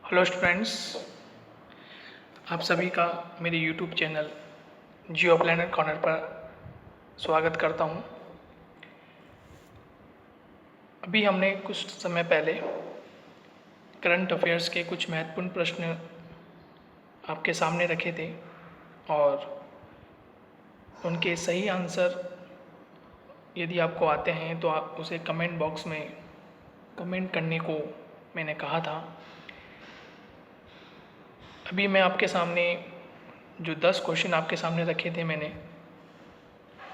Hello students, आप सभी का मेरे यूट्यूब चैनल जियो प्लैनेट कॉर्नर पर स्वागत करता हूं। अभी हमने कुछ समय पहले करंट अफेयर्स के कुछ महत्वपूर्ण प्रश्न आपके सामने रखे थे और उनके सही आंसर यदि आपको आते हैं तो आप उसे कमेंट बॉक्स में कमेंट करने को मैंने कहा था। अभी मैं आपके सामने जो 10 क्वेश्चन आपके सामने रखे थे मैंने,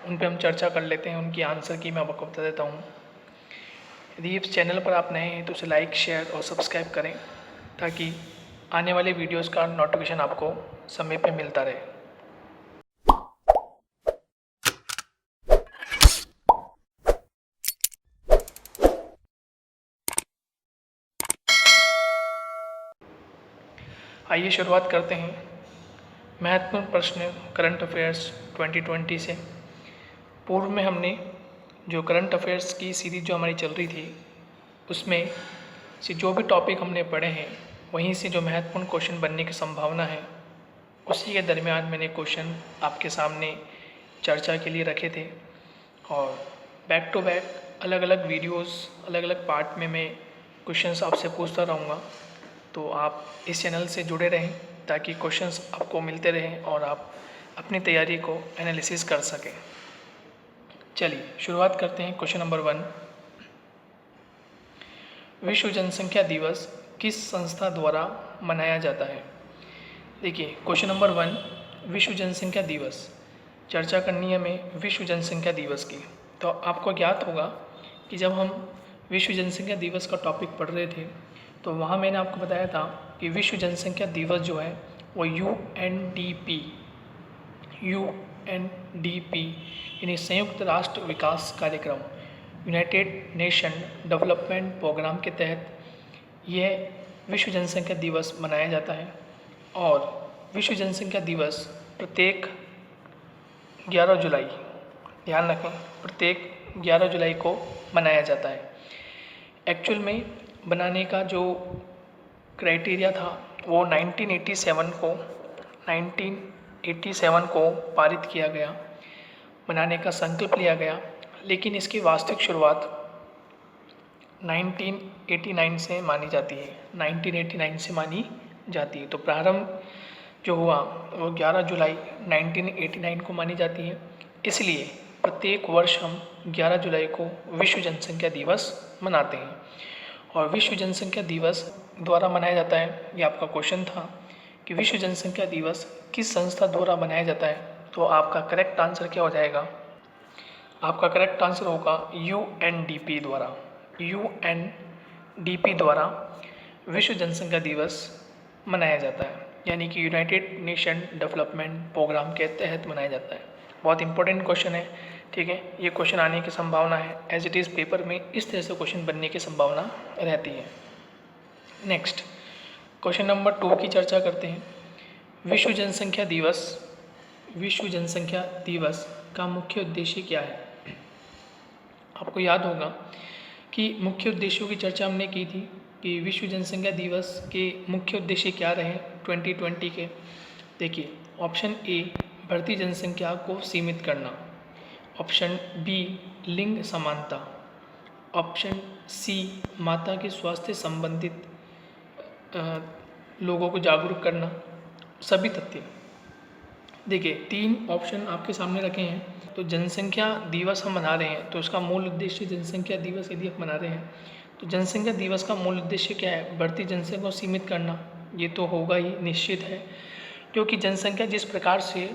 उन पे हम चर्चा कर लेते हैं। उनकी आंसर की मैं आपको बता देता हूँ। यदि इस चैनल पर आप नए हैं तो उसे लाइक, शेयर और सब्सक्राइब करें ताकि आने वाले वीडियोस का नोटिफिकेशन आपको समय पे मिलता रहे। आइए शुरुआत करते हैं महत्वपूर्ण प्रश्न करंट अफेयर्स 2020 से। पूर्व में हमने जो करंट अफेयर्स की सीरीज जो हमारी चल रही थी उसमें से जो भी टॉपिक हमने पढ़े हैं वहीं से जो महत्वपूर्ण क्वेश्चन बनने की संभावना है उसी के दरमियान मैंने क्वेश्चन आपके सामने चर्चा के लिए रखे थे और बैक टू बैक अलग अलग वीडियोस अलग अलग पार्ट में मैं क्वेश्चंस आपसे पूछता रहूँगा। तो आप इस चैनल से जुड़े रहें ताकि क्वेश्चंस आपको मिलते रहें और आप अपनी तैयारी को एनालिसिस कर सकें। चलिए शुरुआत करते हैं। क्वेश्चन नंबर 1, विश्व जनसंख्या दिवस किस संस्था द्वारा मनाया जाता है? देखिए, क्वेश्चन नंबर 1, विश्व जनसंख्या दिवस चर्चा करनी है हमें विश्व जनसंख्या दिवस की। तो आपको ज्ञात होगा कि जब हम विश्व जनसंख्या दिवस का टॉपिक पढ़ रहे थे तो वहाँ मैंने आपको बताया था कि विश्व जनसंख्या दिवस जो है वो UNDP यानी संयुक्त राष्ट्र विकास कार्यक्रम, यूनाइटेड नेशन डेवलपमेंट प्रोग्राम के तहत यह विश्व जनसंख्या दिवस मनाया जाता है। और विश्व जनसंख्या दिवस प्रत्येक 11 जुलाई, ध्यान रखें, प्रत्येक 11 जुलाई को मनाया जाता है। एक्चुअल में बनाने का जो क्राइटेरिया था वो 1987 को पारित किया गया, बनाने का संकल्प लिया गया, लेकिन इसकी वास्तविक शुरुआत 1989 से मानी जाती है। 1989 से मानी जाती है। तो प्रारंभ जो हुआ वो 11 जुलाई 1989 को मानी जाती है। इसलिए प्रत्येक वर्ष हम 11 जुलाई को विश्व जनसंख्या दिवस मनाते हैं। और विश्व जनसंख्या दिवस द्वारा मनाया जाता है, ये आपका क्वेश्चन था कि विश्व जनसंख्या दिवस किस संस्था द्वारा मनाया जाता है। तो आपका करेक्ट आंसर क्या हो जाएगा? आपका करेक्ट आंसर होगा UNDP द्वारा। UNDP द्वारा विश्व जनसंख्या दिवस मनाया जाता है, यानी कि यूनाइटेड नेशन डेवलपमेंट प्रोग्राम के तहत मनाया जाता है। बहुत इंपॉर्टेंट क्वेश्चन है, ठीक है। ये क्वेश्चन आने की संभावना है, एज इट इज़ पेपर में इस तरह से क्वेश्चन बनने की संभावना रहती है। नेक्स्ट, क्वेश्चन नंबर 2 की चर्चा करते हैं। विश्व जनसंख्या दिवस का मुख्य उद्देश्य क्या है? आपको याद होगा कि मुख्य उद्देश्यों की चर्चा हमने की थी कि विश्व जनसंख्या दिवस के मुख्य उद्देश्य क्या रहे 2020 के। देखिए, ऑप्शन ए बढ़ती जनसंख्या को सीमित करना, ऑप्शन बी लिंग समानता, ऑप्शन सी माता के स्वास्थ्य संबंधित लोगों को जागरूक करना। सभी तथ्य देखिए, 3 ऑप्शन आपके सामने रखे हैं। तो जनसंख्या दिवस हम मना रहे हैं तो उसका मूल उद्देश्य जनसंख्या दिवस यदि आप मना रहे हैं तो जनसंख्या दिवस का मूल उद्देश्य क्या है? बढ़ती जनसंख्या को सीमित करना। ये तो होगा ही, निश्चित है, क्योंकि जनसंख्या जिस प्रकार से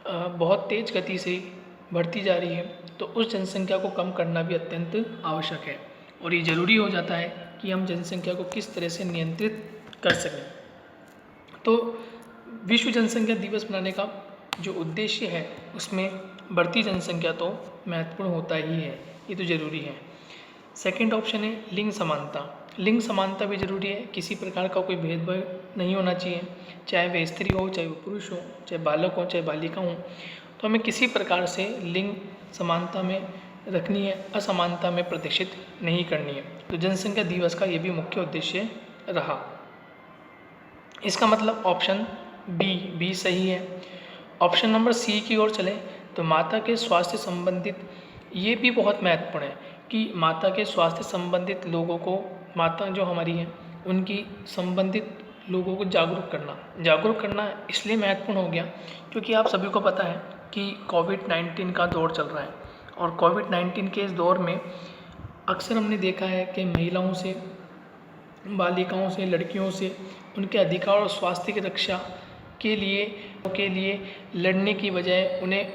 बहुत तेज़ गति से बढ़ती जा रही है तो उस जनसंख्या को कम करना भी अत्यंत आवश्यक है। और ये ज़रूरी हो जाता है कि हम जनसंख्या को किस तरह से नियंत्रित कर सकें। तो विश्व जनसंख्या दिवस मनाने का जो उद्देश्य है उसमें बढ़ती जनसंख्या तो महत्वपूर्ण होता ही है, ये तो ज़रूरी है। सेकंड ऑप्शन है लिंग समानता। लिंग समानता भी ज़रूरी है, किसी प्रकार का कोई भेदभाव नहीं होना चाहिए, चाहे वह स्त्री हो, चाहे वो पुरुष हो, चाहे बालक हो, चाहे बालिका हो। तो हमें किसी प्रकार से लिंग समानता में रखनी है, असमानता में प्रदर्शित नहीं करनी है। तो जनसंख्या दिवस का ये भी मुख्य उद्देश्य रहा। इसका मतलब ऑप्शन बी सही है। ऑप्शन नंबर सी की ओर चलें तो माता के स्वास्थ्य संबंधित, ये भी बहुत महत्वपूर्ण है कि माता के स्वास्थ्य संबंधित लोगों को, माता जो हमारी हैं उनकी संबंधित लोगों को जागरूक करना इसलिए महत्वपूर्ण हो गया क्योंकि आप सभी को पता है कि कोविड-19 का दौर चल रहा है और कोविड-19 के इस दौर में अक्सर हमने देखा है कि महिलाओं से, बालिकाओं से, लड़कियों से उनके अधिकार और स्वास्थ्य की रक्षा के लिए लड़ने की बजाय उन्हें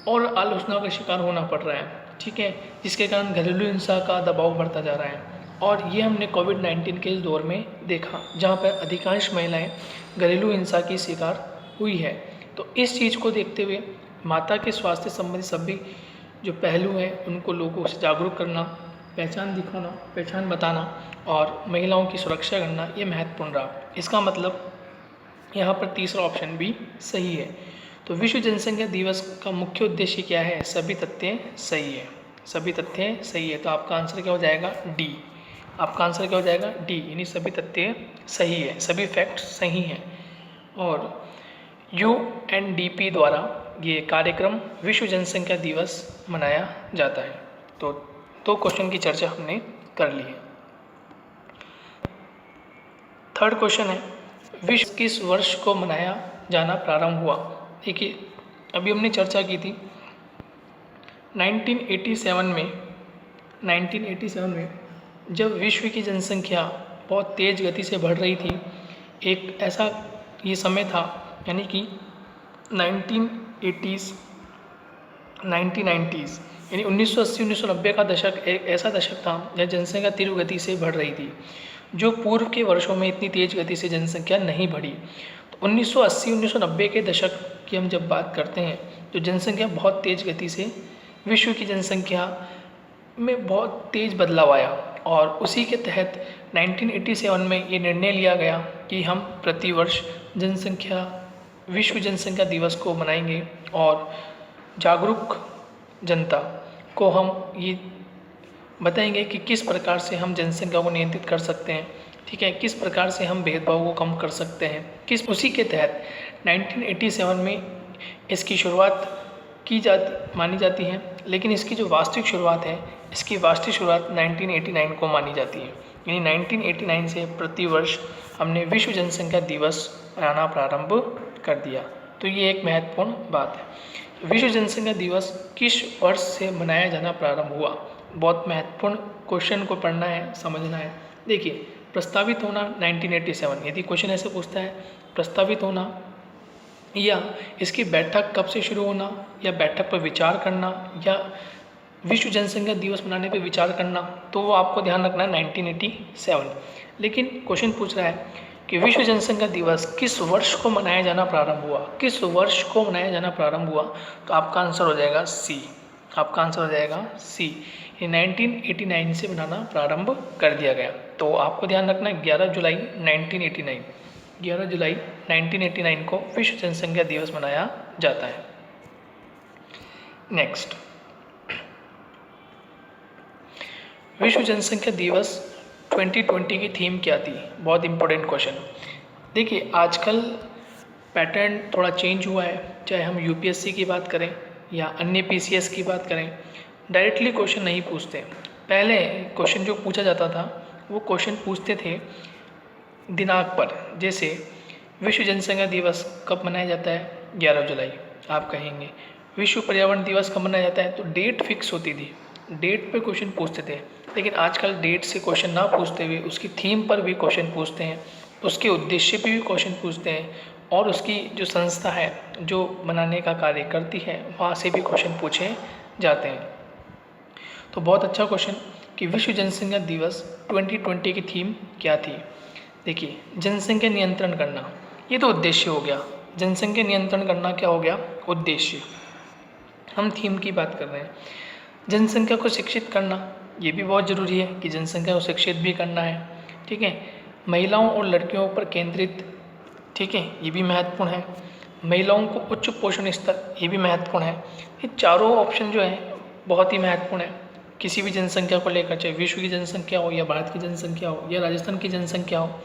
और आलोचनाओं का शिकार होना पड़ रहा है, ठीक है, जिसके कारण घरेलू हिंसा का दबाव बढ़ता जा रहा है। और ये हमने कोविड-19 के इस दौर में देखा जहाँ पर अधिकांश महिलाएं घरेलू हिंसा की शिकार हुई है। तो इस चीज़ को देखते हुए माता के स्वास्थ्य संबंधी सभी जो पहलू हैं उनको लोगों से जागरूक करना, पहचान दिखाना, पहचान बताना और महिलाओं की सुरक्षा करना, ये महत्वपूर्ण रहा। इसका मतलब यहाँ पर तीसरा ऑप्शन भी सही है। तो विश्व जनसंख्या दिवस का मुख्य उद्देश्य क्या है? सभी तथ्य सही है, सभी तथ्य सही है। तो आपका आंसर क्या हो जाएगा? डी। आपका आंसर क्या हो जाएगा? डी, यानी सभी तथ्य सही है, सभी फैक्ट सही हैं। और UNDP द्वारा ये कार्यक्रम विश्व जनसंख्या दिवस मनाया जाता है। तो दो क्वेश्चन की चर्चा हमने कर ली है। थर्ड क्वेश्चन है, विश्व किस वर्ष को मनाया जाना प्रारंभ हुआ? देखिए, अभी हमने चर्चा की थी 1987 में जब विश्व की जनसंख्या बहुत तेज़ गति से बढ़ रही थी, एक ऐसा ये समय था, यानी कि 1980s 1990s यानी 1980-1990 का दशक एक ऐसा दशक था जब जनसंख्या तीव्र गति से बढ़ रही थी, जो पूर्व के वर्षों में इतनी तेज़ गति से जनसंख्या नहीं बढ़ी। तो 1980-1990 के दशक की हम जब बात करते हैं तो जनसंख्या बहुत तेज़ गति से, विश्व की जनसंख्या में बहुत तेज़ बदलाव आया और उसी के तहत 1987 में ये निर्णय लिया गया कि हम प्रतिवर्ष विश्व जनसंख्या दिवस को मनाएंगे और जागरूक जनता को हम ये बताएंगे कि किस प्रकार से हम जनसंख्या को नियंत्रित कर सकते हैं, ठीक है, किस प्रकार से हम भेदभाव को कम कर सकते हैं। उसी के तहत 1987 में इसकी शुरुआत मानी जाती है, लेकिन इसकी जो वास्तविक शुरुआत है, इसकी वास्तविक शुरुआत 1989 को मानी जाती है। यानी 1989 से प्रतिवर्ष हमने विश्व जनसंख्या दिवस मनाना प्रारंभ कर दिया। तो ये एक महत्वपूर्ण बात है। विश्व जनसंख्या दिवस किस वर्ष से मनाया जाना प्रारंभ हुआ? बहुत महत्वपूर्ण क्वेश्चन को पढ़ना है, समझना है। देखिए, प्रस्तावित होना 1987, यदि क्वेश्चन ऐसे पूछता है प्रस्तावित होना या इसकी बैठक कब से शुरू होना या बैठक पर विचार करना या विश्व जनसंख्या दिवस मनाने पर विचार करना, तो वो आपको ध्यान रखना है 1987। लेकिन क्वेश्चन पूछ रहा है कि विश्व जनसंख्या दिवस किस वर्ष को मनाया जाना प्रारंभ हुआ, किस वर्ष को मनाया जाना प्रारंभ हुआ? तो आपका आंसर हो जाएगा सी। आपका आंसर हो जाएगा सी। ये 1989 से मनाना प्रारंभ कर दिया गया। तो आपको ध्यान रखना है 11 जुलाई 1989 को विश्व जनसंख्या दिवस मनाया जाता है। नेक्स्ट, विश्व जनसंख्या दिवस 2020 की थीम क्या थी? बहुत इंपॉर्टेंट क्वेश्चन। देखिए, आजकल पैटर्न थोड़ा चेंज हुआ है, चाहे हम UPSC की बात करें या अन्य PCS की बात करें, डायरेक्टली क्वेश्चन नहीं पूछते। पहले क्वेश्चन जो पूछा जाता था वो क्वेश्चन पूछते थे दिनांक पर, जैसे विश्व जनसंख्या दिवस कब मनाया जाता है? 11 जुलाई। आप कहेंगे विश्व पर्यावरण दिवस कब मनाया जाता है? तो डेट फिक्स होती थी, डेट पे क्वेश्चन पूछते थे। लेकिन आजकल डेट से क्वेश्चन ना पूछते हुए उसकी थीम पर भी क्वेश्चन पूछते हैं, उसके उद्देश्य पे भी क्वेश्चन पूछते हैं और उसकी जो संस्था है जो बनाने का कार्य करती है वहाँ से भी क्वेश्चन पूछे जाते हैं। तो बहुत अच्छा क्वेश्चन कि विश्व जनसंख्या दिवस 2020 की थीम क्या थी? देखिए, जनसंख्या नियंत्रण करना, ये तो उद्देश्य हो गया। जनसंख्या नियंत्रण करना क्या हो गया? उद्देश्य। हम थीम की बात कर रहे हैं। जनसंख्या को शिक्षित करना, ये भी बहुत ज़रूरी है कि जनसंख्या को शिक्षित भी करना है, ठीक है। महिलाओं और लड़कियों पर केंद्रित, ठीक है, ये भी महत्वपूर्ण है। महिलाओं को उच्च पोषण स्तर, ये भी महत्वपूर्ण है। ये चारों ऑप्शन जो है बहुत ही महत्वपूर्ण है किसी भी जनसंख्या को लेकर, चाहे विश्व की जनसंख्या हो या भारत की जनसंख्या हो या राजस्थान की जनसंख्या हो।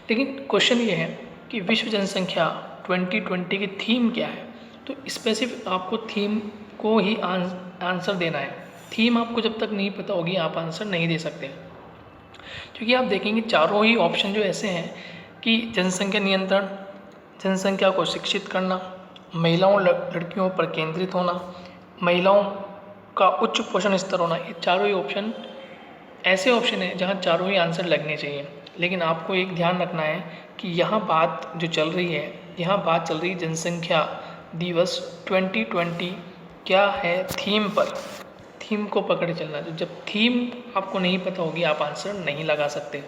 लेकिन क्वेश्चन ये है कि विश्व जनसंख्या 2020 की थीम क्या है। तो स्पेसिफिक आपको थीम को ही आंसर देना है। थीम आपको जब तक नहीं पता होगी आप आंसर नहीं दे सकते, क्योंकि आप देखेंगे चारों ही ऑप्शन जो ऐसे हैं कि जनसंख्या नियंत्रण, जनसंख्या को शिक्षित करना, महिलाओं लड़कियों पर केंद्रित होना, महिलाओं का उच्च पोषण स्तर होना, ये चारों ही ऑप्शन ऐसे ऑप्शन हैं जहाँ चारों ही आंसर लगने चाहिए। लेकिन आपको एक ध्यान रखना है कि यहाँ बात जो चल रही है, यहाँ बात चल रही है जनसंख्या दिवस 2020 क्या है थीम पर। थीम को पकड़ चलना, तो जब थीम आपको नहीं पता होगी आप आंसर नहीं लगा सकते।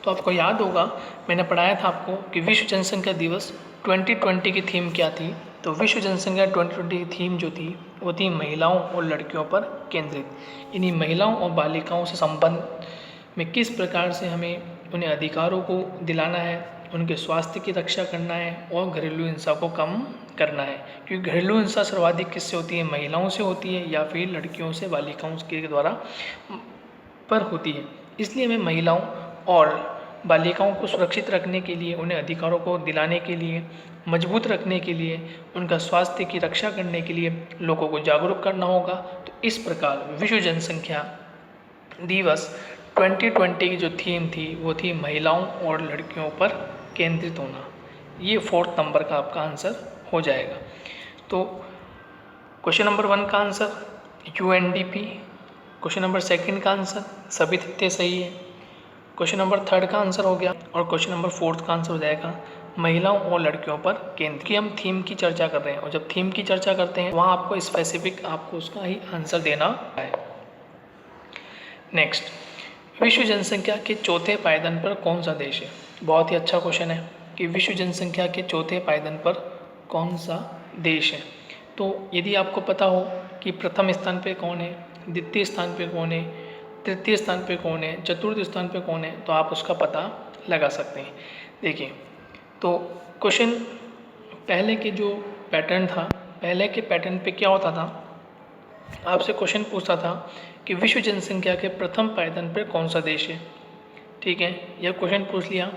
तो आपको याद होगा मैंने पढ़ाया था आपको कि विश्व जनसंख्या दिवस 2020 की थीम क्या थी। तो विश्व जनसंख्या 2020 की थीम जो थी वो थी महिलाओं और लड़कियों पर केंद्रित। इन्हीं महिलाओं और बालिकाओं से संबंध में किस प्रकार से हमें उन्हें अधिकारों को दिलाना है, उनके स्वास्थ्य की रक्षा करना है और घरेलू हिंसा को कम करना है। क्योंकि घरेलू हिंसा सर्वाधिक किससे होती है, महिलाओं से होती है या फिर लड़कियों से, बालिकाओं के द्वारा पर होती है। इसलिए हमें महिलाओं और बालिकाओं को सुरक्षित रखने के लिए, उन्हें अधिकारों को दिलाने के लिए, मजबूत रखने के लिए, उनका स्वास्थ्य की रक्षा करने के लिए लोगों को जागरूक करना होगा। तो इस प्रकार विश्व जनसंख्या दिवस 2020 की जो थीम थी वो थी महिलाओं और लड़कियों पर केंद्रित होना। ये 4th नंबर का आपका आंसर हो जाएगा। तो क्वेश्चन नंबर 1 का आंसर UNDP, क्वेश्चन नंबर 2 का आंसर सभी तथ्य सही है, क्वेश्चन नंबर 3 का आंसर हो गया और क्वेश्चन नंबर 4 का आंसर हो जाएगा महिलाओं और लड़कियों पर केंद्र की। हम थीम की चर्चा कर रहे हैं और जब थीम की चर्चा करते हैं वहाँ आपको स्पेसिफिक आपको उसका ही आंसर देना है। नेक्स्ट, विश्व जनसंख्या के चौथे पायदान पर कौन सा देश है। बहुत ही अच्छा क्वेश्चन है कि विश्व जनसंख्या के चौथे पायदान पर कौन सा देश है। तो यदि आपको पता हो कि प्रथम स्थान पे कौन है, द्वितीय स्थान पे कौन है, तृतीय स्थान पे कौन है, चतुर्थ स्थान पे कौन है, तो आप उसका पता लगा सकते हैं। देखिए, तो क्वेश्चन पहले के जो पैटर्न था, पहले के पैटर्न पे क्या होता था, आपसे क्वेश्चन पूछता था कि विश्व जनसंख्या के प्रथम पायदान पर कौन सा देश है। ठीक है, यह क्वेश्चन पूछ लिया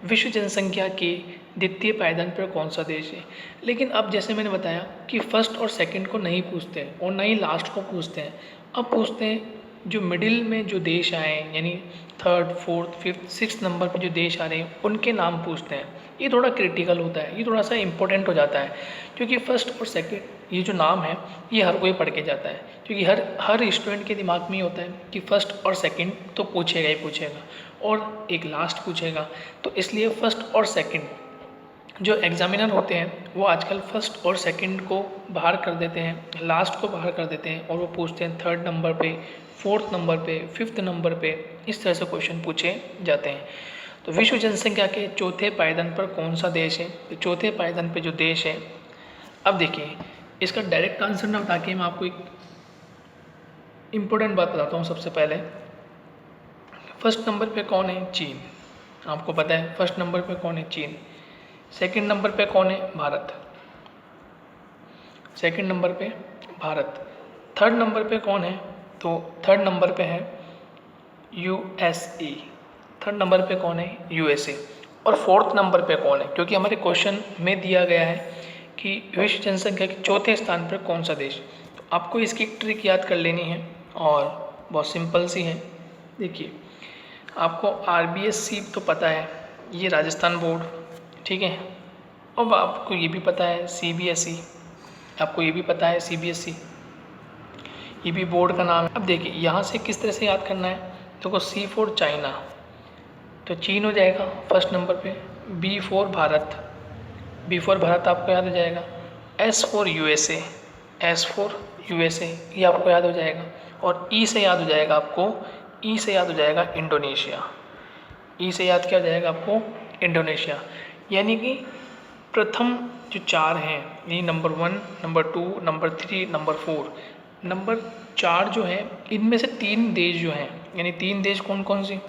विश्व जनसंख्या के द्वितीय पायदान पर कौन सा देश है। लेकिन अब जैसे मैंने बताया कि फर्स्ट और सेकंड को नहीं पूछते हैं और ना ही लास्ट को पूछते हैं, अब पूछते हैं जो मिडिल में जो देश आए, यानी 3rd, 4th, 5th, 6th number पे जो देश आ रहे हैं उनके नाम पूछते हैं। ये थोड़ा क्रिटिकल होता है, ये थोड़ा सा इंपॉर्टेंट हो जाता है, क्योंकि फर्स्ट और सेकंड ये जो नाम है ये हर कोई पढ़ के जाता है, क्योंकि हर स्टूडेंट के दिमाग में ये होता है कि फर्स्ट और सेकंड तो पूछेगा ही पूछेगा और एक लास्ट पूछेगा। तो इसलिए फर्स्ट और सेकंड जो एग्जामिनर होते हैं वो आजकल फर्स्ट और सेकंड को बाहर कर देते हैं, लास्ट को बाहर कर देते हैं और वो पूछते हैं 3rd नंबर पे, 4th नंबर पे, 5th नंबर पे, इस तरह से क्वेश्चन पूछे जाते हैं। तो विश्व जनसंख्या के चौथे पायदान पर कौन सा देश है। तो चौथे पायदान पे जो देश है, अब देखिए इसका डायरेक्ट आंसर ना बता के मैं आपको एक इम्पोर्टेंट बात बताता हूँ। सबसे पहले फर्स्ट नंबर पे कौन है, चीन। आपको पता है फर्स्ट नंबर पे कौन है, चीन। सेकंड नंबर पे कौन है, भारत। सेकंड नंबर पे भारत। 3rd नंबर पे कौन है, तो 3rd नंबर पे है USA। 3rd नंबर पे कौन है, USA। और 4th नंबर पे कौन है, क्योंकि हमारे क्वेश्चन में दिया गया है कि विश्व जनसंख्या के चौथे स्थान पर कौन सा देश। तो आपको इसकी ट्रिक याद कर लेनी है और बहुत सिंपल सी है। देखिए, आपको RBSC तो पता है, ये राजस्थान बोर्ड, ठीक है। अब आपको ये भी पता है CBSE, आपको ये भी पता है CBSE, ये भी बोर्ड का नाम है। अब देखिए यहाँ से किस तरह से याद करना है, देखो C फॉर चाइना, तो चीन हो जाएगा फर्स्ट नंबर पे। B for Bharat, B for Bharat आपको याद हो जाएगा। S for USA, S for USA ये आपको याद हो जाएगा। और E से याद हो जाएगा आपको, E से याद हो जाएगा इंडोनेशिया। E से याद क्या हो जाएगा आपको, इंडोनेशिया। यानी कि प्रथम जो 4 हैं, यानी number 1, number 2, number 3, number 4, number 4 जो है इनमें से 3 देश जो हैं, यानी 3 देश कौन कौन से,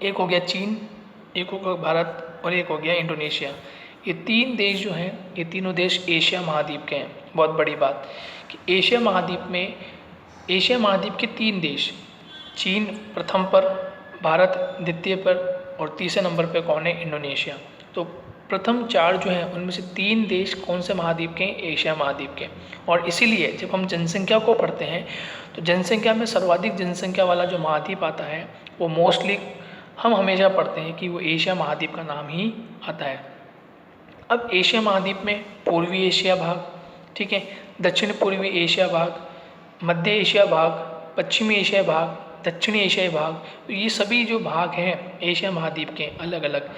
एक हो गया चीन, एक हो गया भारत और एक हो गया इंडोनेशिया। ये 3 देश जो हैं, ये तीनों देश एशिया महाद्वीप के हैं। बहुत बड़ी बात कि एशिया महाद्वीप के 3 देश, चीन प्रथम पर, भारत द्वितीय पर और तीसरे नंबर पे कौन है, इंडोनेशिया। तो प्रथम 4 जो हैं उनमें से 3 देश कौन से महाद्वीप के हैं, एशिया महाद्वीप के। और इसीलिए जब हम जनसंख्या को पढ़ते हैं तो जनसंख्या में सर्वाधिक जनसंख्या वाला जो महाद्वीप आता है वो मोस्टली हम हमेशा पढ़ते हैं कि वो एशिया महाद्वीप का नाम ही आता है। अब एशिया महाद्वीप में पूर्वी एशिया भाग, ठीक है, दक्षिण पूर्वी एशिया भाग, मध्य एशिया भाग, पश्चिमी एशिया भाग, दक्षिणी एशियाई भाग, तो ये सभी जो भाग हैं एशिया महाद्वीप के अलग अलग,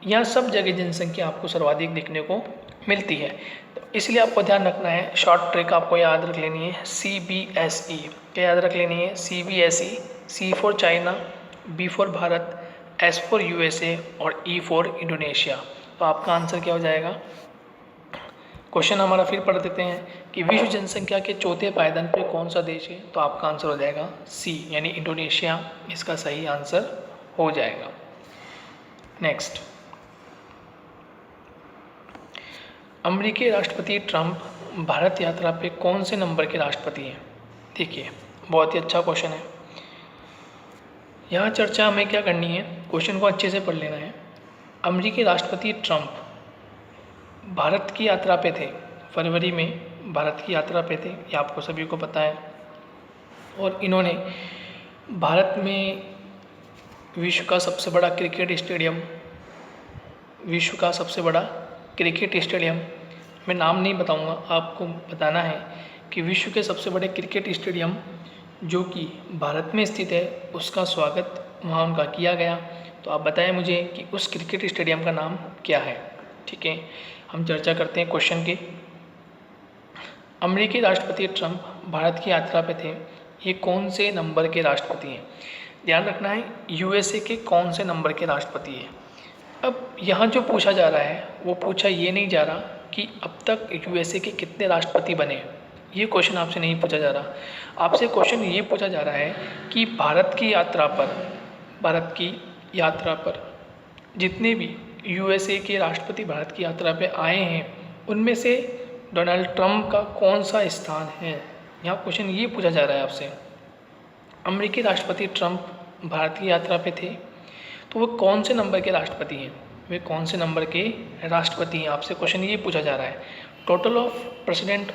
यहाँ सब जगह जनसंख्या आपको सर्वाधिक देखने को मिलती है। तो इसलिए आपको ध्यान रखना है, शॉर्ट ट्रिक आपको याद रख लेनी है, CBSE क्या याद रख लेनी है, CBSE, C for China, B for Bharat, S for USA और E फॉर इंडोनेशिया। तो आपका आंसर क्या हो जाएगा। क्वेश्चन हमारा फिर पढ़ देते हैं कि विश्व जनसंख्या के चौथे पायदान पे कौन सा देश है, तो आपका आंसर हो जाएगा C यानी इंडोनेशिया, इसका सही आंसर हो जाएगा। नेक्स्ट, अमेरिकी राष्ट्रपति ट्रंप भारत यात्रा पे कौन से नंबर के राष्ट्रपति हैं। देखिए बहुत ही अच्छा क्वेश्चन है। यहाँ चर्चा हमें क्या करनी है, क्वेश्चन को अच्छे से पढ़ लेना है। अमेरिकी राष्ट्रपति ट्रंप भारत की यात्रा पे थे, फरवरी में भारत की यात्रा पे थे, ये आपको सभी को पता है। और इन्होंने भारत में विश्व का सबसे बड़ा क्रिकेट स्टेडियम, विश्व का सबसे बड़ा क्रिकेट स्टेडियम, मैं नाम नहीं बताऊंगा, आपको बताना है कि विश्व के सबसे बड़े क्रिकेट स्टेडियम जो कि भारत में स्थित है उसका स्वागत वहाँ उनका किया गया। तो आप बताएं मुझे कि उस क्रिकेट स्टेडियम का नाम क्या है। ठीक है, हम चर्चा करते हैं क्वेश्चन की। अमेरिकी राष्ट्रपति ट्रंप भारत की यात्रा पे थे, ये कौन से नंबर के राष्ट्रपति हैं। ध्यान रखना है USA के कौन से नंबर के राष्ट्रपति हैं। अब यहाँ जो पूछा जा रहा है वो पूछा ये नहीं जा रहा कि अब तक USA के कितने राष्ट्रपति बने, ये क्वेश्चन आपसे नहीं पूछा जा रहा। आपसे क्वेश्चन ये पूछा जा रहा है कि भारत की यात्रा पर जितने भी USA के राष्ट्रपति भारत की यात्रा पे आए हैं उनमें से डोनाल्ड ट्रंप का कौन सा स्थान है। यहाँ क्वेश्चन ये पूछा जा रहा है आपसे। अमेरिकी राष्ट्रपति ट्रंप भारत की यात्रा पे थे तो वो कौन से नंबर के राष्ट्रपति हैं, वे कौन से नंबर के राष्ट्रपति हैं, आपसे क्वेश्चन ये पूछा जा रहा है। Total of president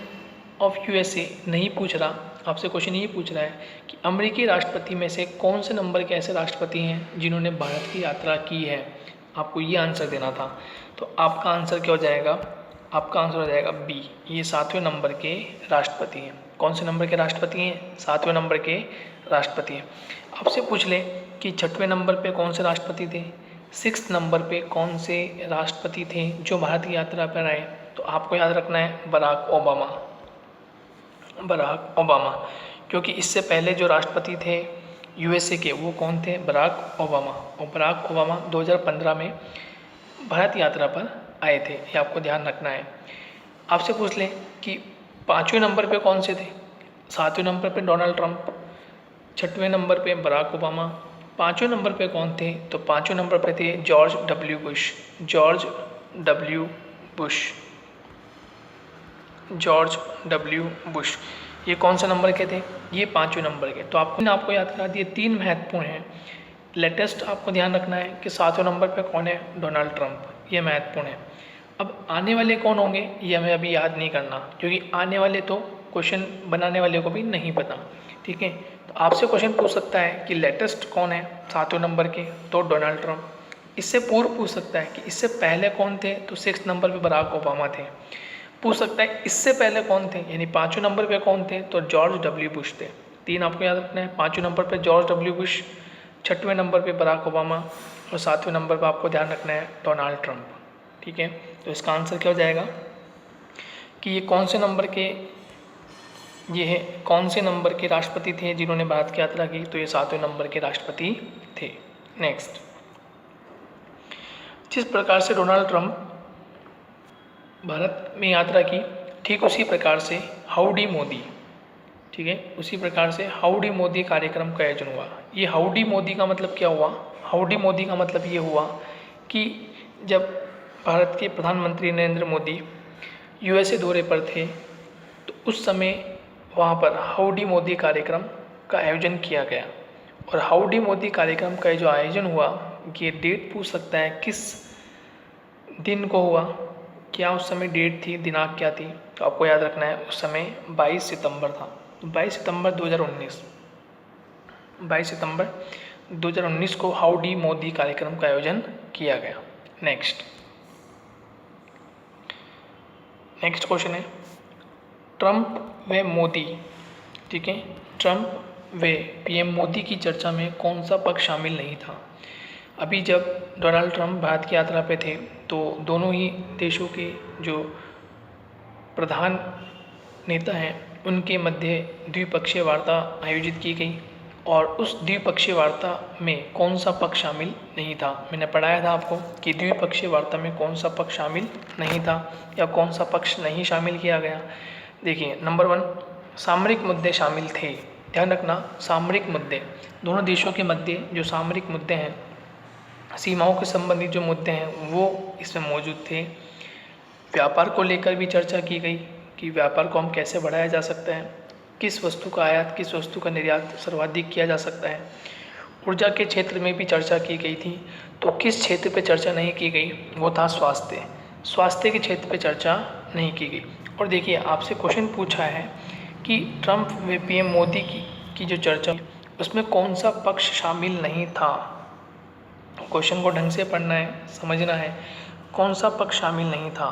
of USA नहीं पूछ रहा, आपसे क्वेश्चन ये पूछ रहा है कि अमेरिकी राष्ट्रपति में से कौन से नंबर के ऐसे राष्ट्रपति हैं जिन्होंने भारत की यात्रा की है। आपको ये आंसर देना था। तो आपका आंसर क्या हो जाएगा, आपका आंसर हो जाएगा B, ये 7वें नंबर के राष्ट्रपति हैं। कौन से नंबर के राष्ट्रपति हैं, 7वें नंबर के राष्ट्रपति हैं। आपसे पूछ ले कि 6वें नंबर पे कौन से राष्ट्रपति थे, 6th नंबर पे कौन से राष्ट्रपति थे जो भारत की यात्रा पर आए, तो आपको याद रखना है बराक ओबामा, क्योंकि इससे पहले जो राष्ट्रपति थे USA के वो कौन थे, बराक ओबामा। और बराक ओबामा 2015 में भारत यात्रा पर आए थे, ये आपको ध्यान रखना है। आपसे पूछ लें कि 5वें नंबर पे कौन से थे, 7वें नंबर पे डोनाल्ड ट्रंप, 6वें नंबर पे बराक ओबामा, 5वें नंबर पे कौन थे, तो 5वें नंबर पे थे जॉर्ज डब्ल्यू बुश। ये कौन से नंबर के थे, ये 5वें नंबर के। तो आपको याद करा दिए, 3 महत्वपूर्ण हैं। लेटेस्ट आपको ध्यान रखना है कि 7वें नंबर पे कौन है, डोनाल्ड ट्रंप, ये महत्वपूर्ण है। अब आने वाले कौन होंगे ये हमें अभी याद नहीं करना, क्योंकि आने वाले तो क्वेश्चन बनाने वाले को भी नहीं पता। ठीक है, तो आपसे क्वेश्चन पूछ सकता है कि लेटेस्ट कौन है 7वें नंबर के, तो डोनाल्ड ट्रंप। इससे पूर्व पूछ सकता है कि इससे पहले कौन थे, तो 6th नंबर पे बराक ओबामा थे। पूछ सकता है इससे पहले कौन थे, यानी 5वें नंबर पे कौन थे, तो जॉर्ज डब्ल्यू बुश थे। 3 आपको याद रखना है, 5वें नंबर पे जॉर्ज डब्ल्यू बुश, 6वें नंबर पे बराक ओबामा और 7वें नंबर पे आपको ध्यान रखना है डोनाल्ड ट्रंप। ठीक है, तो इसका आंसर क्या हो जाएगा कि ये कौन से नंबर के राष्ट्रपति थे जिन्होंने भारत की यात्रा की, तो ये 7वें नंबर के राष्ट्रपति थे। नेक्स्ट, जिस प्रकार से डोनाल्ड ट्रंप भारत में यात्रा की, ठीक उसी प्रकार से हाउडी मोदी, ठीक है, उसी प्रकार से हाउडी मोदी कार्यक्रम का आयोजन हुआ। ये हाउडी मोदी का मतलब क्या हुआ, हाउडी मोदी का मतलब ये हुआ कि जब भारत के प्रधानमंत्री नरेंद्र मोदी USA दौरे पर थे तो उस समय वहाँ पर हाउडी मोदी कार्यक्रम का आयोजन किया गया। और हाउडी मोदी कार्यक्रम का जो आयोजन हुआ ये डेट पूछ सकता है किस दिन को हुआ, क्या उस समय डेट थी, दिनांक क्या थी। तो आपको याद रखना है उस समय 22 सितंबर था। तो 22 सितंबर 2019, 22 सितंबर 2019 को हाउडी मोदी कार्यक्रम का आयोजन किया गया। नेक्स्ट क्वेश्चन है, ट्रंप व मोदी, ठीक है, ट्रंप व पीएम मोदी की चर्चा में कौन सा पक्ष शामिल नहीं था। अभी जब डोनाल्ड ट्रंप भारत की यात्रा पे थे तो दोनों ही देशों के जो प्रधान नेता हैं उनके मध्य द्विपक्षीय वार्ता आयोजित की गई और उस द्विपक्षीय वार्ता में कौन सा पक्ष शामिल नहीं था। मैंने पढ़ाया था आपको कि द्विपक्षीय वार्ता में कौन सा पक्ष शामिल नहीं था या कौन सा पक्ष नहीं शामिल किया गया। देखिए, नंबर 1 सामरिक मुद्दे शामिल थे। ध्यान रखना, सामरिक मुद्दे, दोनों देशों के मध्य जो सामरिक मुद्दे हैं, सीमाओं के संबंधित जो मुद्दे हैं वो इसमें मौजूद थे। व्यापार को लेकर भी चर्चा की गई कि व्यापार को हम कैसे बढ़ाया जा सकता है, किस वस्तु का आयात किस वस्तु का निर्यात सर्वाधिक किया जा सकता है। ऊर्जा के क्षेत्र में भी चर्चा की गई थी। तो किस क्षेत्र पे चर्चा नहीं की गई, वो था स्वास्थ्य के क्षेत्र पे चर्चा नहीं की गई। और देखिए, आपसे क्वेश्चन पूछा है कि ट्रंप व पीएम मोदी की जो चर्चा उसमें कौन सा पक्ष शामिल नहीं था। क्वेश्चन को ढंग से पढ़ना है, समझना है, कौन सा पक्ष शामिल नहीं था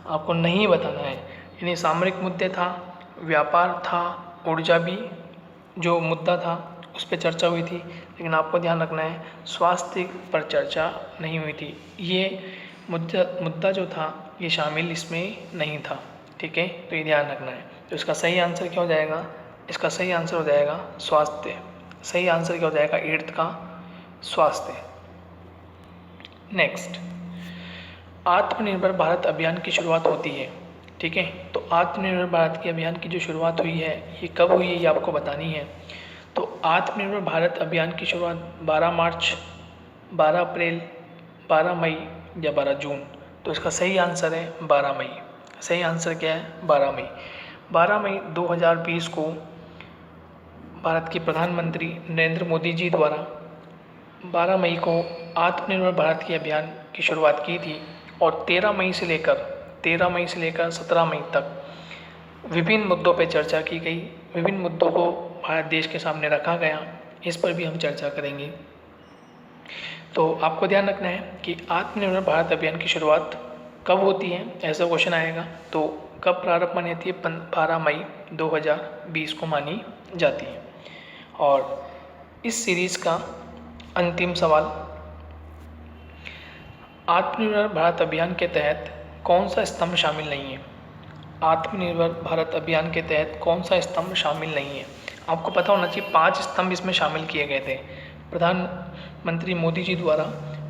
आपको नहीं बताना है। यानी सामरिक मुद्दे था, व्यापार था, ऊर्जा भी जो मुद्दा था उस पर चर्चा हुई थी, लेकिन आपको ध्यान रखना है स्वास्थ्य पर चर्चा नहीं हुई थी। ये मुद्दा जो था ये शामिल इसमें नहीं था, ठीक है, तो ये ध्यान रखना है। तो इसका सही आंसर क्या हो जाएगा, इसका सही आंसर हो जाएगा स्वास्थ्य। सही आंसर क्या हो जाएगा 8th का स्वास्थ्य। नेक्स्ट, आत्मनिर्भर भारत अभियान की शुरुआत होती है, ठीक है। तो आत्मनिर्भर भारत के अभियान की जो शुरुआत हुई है ये कब हुई है ये आपको बतानी है। तो आत्मनिर्भर भारत अभियान की शुरुआत 12 मार्च, 12 अप्रैल, 12 मई या 12 जून। तो इसका सही आंसर है 12 मई। सही आंसर क्या है 12 मई। 12 मई 2020 को भारत के प्रधानमंत्री नरेंद्र मोदी जी द्वारा 12 मई को आत्मनिर्भर भारत के अभियान की शुरुआत की थी और 13 मई से लेकर 17 मई तक विभिन्न मुद्दों पर चर्चा की गई। विभिन्न मुद्दों को भारत देश के सामने रखा गया, इस पर भी हम चर्चा करेंगे। तो आपको ध्यान रखना है कि आत्मनिर्भर भारत अभियान की शुरुआत कब होती है, ऐसा क्वेश्चन आएगा। तो कब प्रारंभ मानी जाती है, 12 मई 2020 को मानी जाती है। और इस सीरीज़ का अंतिम सवाल, आत्मनिर्भर भारत अभियान के तहत कौन सा स्तंभ शामिल नहीं है। आत्मनिर्भर भारत अभियान के तहत कौन सा स्तंभ शामिल नहीं है। आपको पता होना चाहिए 5 स्तंभ इसमें शामिल किए गए थे। प्रधानमंत्री मोदी जी द्वारा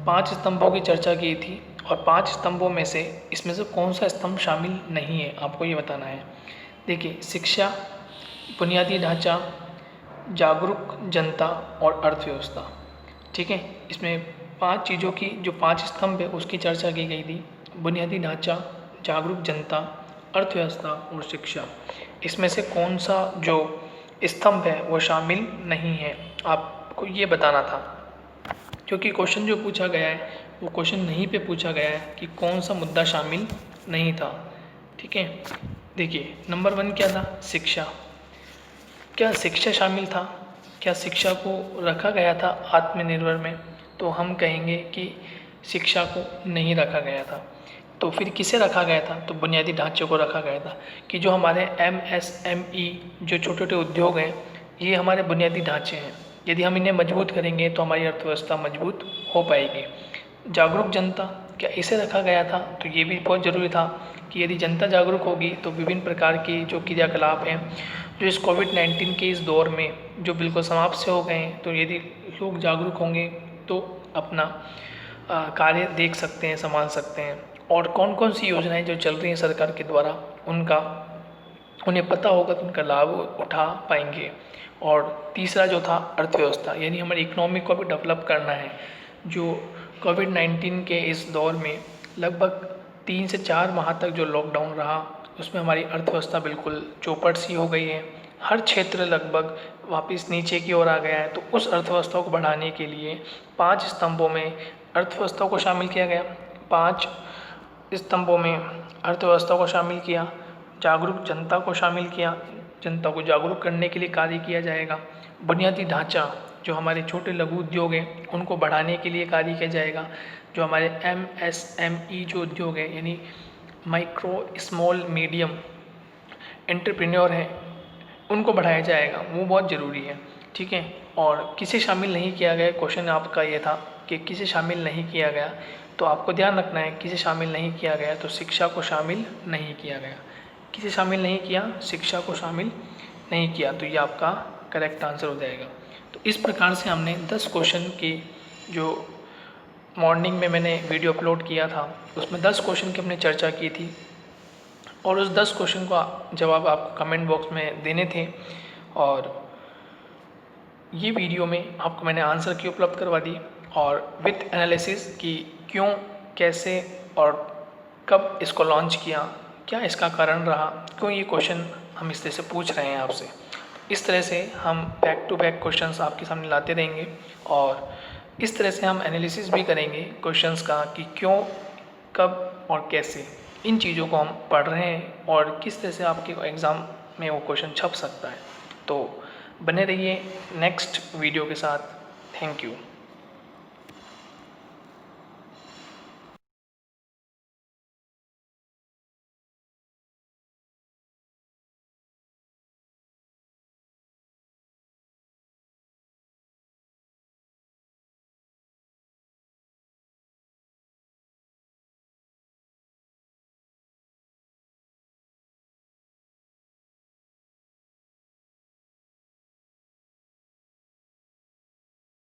5 स्तंभों की चर्चा की थी और 5 स्तंभों में से इसमें से कौन सा स्तंभ शामिल नहीं है आपको ये बताना है। देखिए, शिक्षा, बुनियादी ढांचा, जागरूक जनता और अर्थव्यवस्था, ठीक है। इसमें 5 चीज़ों की जो 5 स्तंभ है उसकी चर्चा की गई थी। बुनियादी ढांचा, जागरूक जनता, अर्थव्यवस्था और शिक्षा। इसमें से कौन सा जो स्तंभ है वो शामिल नहीं है आपको ये बताना था, क्योंकि क्वेश्चन जो पूछा गया है वो क्वेश्चन नहीं पे पूछा गया है कि कौन सा मुद्दा शामिल नहीं था, ठीक है। देखिए, नंबर 1 क्या था, शिक्षा। क्या शिक्षा शामिल था, क्या शिक्षा को रखा गया था आत्मनिर्भर में। तो हम कहेंगे कि शिक्षा को नहीं रखा गया था। तो फिर किसे रखा गया था, तो बुनियादी ढांचे को रखा गया था कि जो हमारे MSME जो छोटे छोटे उद्योग हैं ये हमारे बुनियादी ढांचे हैं। यदि हम इन्हें मजबूत करेंगे तो हमारी अर्थव्यवस्था मजबूत हो पाएगी। जागरूक जनता, क्या इसे रखा गया था, तो ये भी बहुत ज़रूरी था कि यदि जनता जागरूक होगी तो विभिन्न प्रकार की जो क्रियाकलाप हैं जो इस कोविड-19 के इस दौर में जो बिल्कुल समाप्त से हो गए हैं, तो यदि लोग जागरूक होंगे तो अपना कार्य देख सकते हैं, संभाल सकते हैं। और कौन कौन सी योजनाएं जो चल रही हैं सरकार के द्वारा उन्हें पता होगा तो उनका लाभ उठा पाएंगे। और तीसरा जो था अर्थव्यवस्था, यानी हमारी इकोनॉमी को भी डेवलप करना है। जो कोविड-19 के इस दौर में लगभग 3 से 4 माह तक जो लॉकडाउन रहा उसमें हमारी अर्थव्यवस्था बिल्कुल चौपट सी हो गई है। हर क्षेत्र लगभग वापस नीचे की ओर आ गया है, तो उस अर्थव्यवस्था को बढ़ाने के लिए 5 स्तंभों में अर्थव्यवस्था को शामिल किया गया। 5 स्तंभों में अर्थव्यवस्था को शामिल किया, जागरूक जनता को शामिल किया, जनता को जागरूक करने के लिए कार्य किया जाएगा। बुनियादी ढांचा जो हमारे छोटे लघु उद्योग हैं उनको बढ़ाने के लिए कार्य किया जाएगा। जो हमारे MSME जो उद्योग है यानी माइक्रो स्मॉल मीडियम एंटरप्रेन्योर हैं उनको बढ़ाया जाएगा, वो बहुत ज़रूरी है। ठीक है, और किसे शामिल नहीं किया गया, क्वेश्चन आपका ये था कि किसे शामिल नहीं किया गया, तो आपको ध्यान रखना है किसे शामिल नहीं किया गया, तो शिक्षा को शामिल नहीं किया गया। किसे शामिल नहीं किया, शिक्षा को शामिल नहीं किया, तो ये आपका करेक्ट आंसर हो जाएगा। तो इस प्रकार से हमने 10 क्वेश्चन की जो मॉर्निंग में मैंने वीडियो अपलोड किया था उसमें 10 क्वेश्चन की हमने चर्चा की थी, और उस 10 क्वेश्चन का जवाब आपको कमेंट बॉक्स में देने थे। और ये वीडियो में आपको मैंने आंसर की उपलब्ध करवा दी और विथ एनालिसिस कि क्यों, कैसे और कब इसको लॉन्च किया, क्या इसका कारण रहा, क्यों ये क्वेश्चन हम इस तरह से पूछ रहे हैं आपसे। इस तरह से हम बैक टू बैक क्वेश्चंस आपके सामने लाते रहेंगे और इस तरह से हम एनालिसिस भी करेंगे क्वेश्चंस का कि क्यों, कब और कैसे। इन चीज़ों को हम पढ़ रहे हैं और किस तरह से आपके एग्ज़ाम में वो क्वेश्चन छप सकता है। तो बने रहिए नेक्स्ट वीडियो के साथ। Thank you.